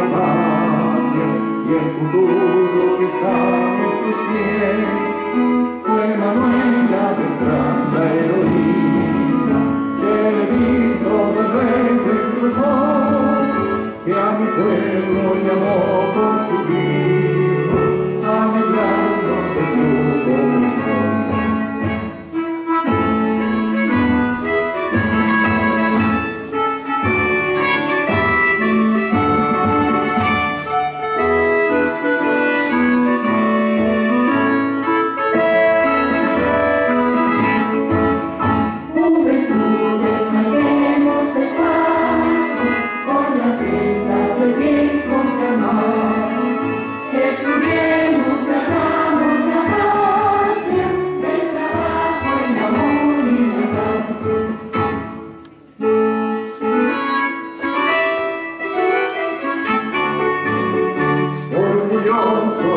la patria y el futuro que está a nuestros pies. Fue Manuela Beltrán, la heroína, que el grito del rey destrozó, que a mi pueblo llamó por su grito, alegrando de tu corazón.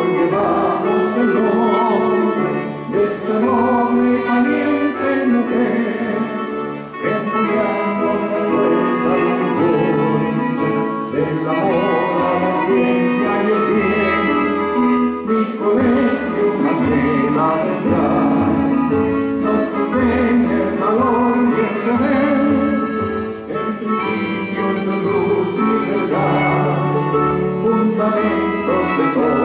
Llevamos el nombre de esta noble y valiente mujer, empleando la fuerza y el coraje del amor a la ciencia y el bien. Mi colegio Manuela Beltrán nos enseña el valor y el deber, en principios de luz y verdad, fundamentos de todo.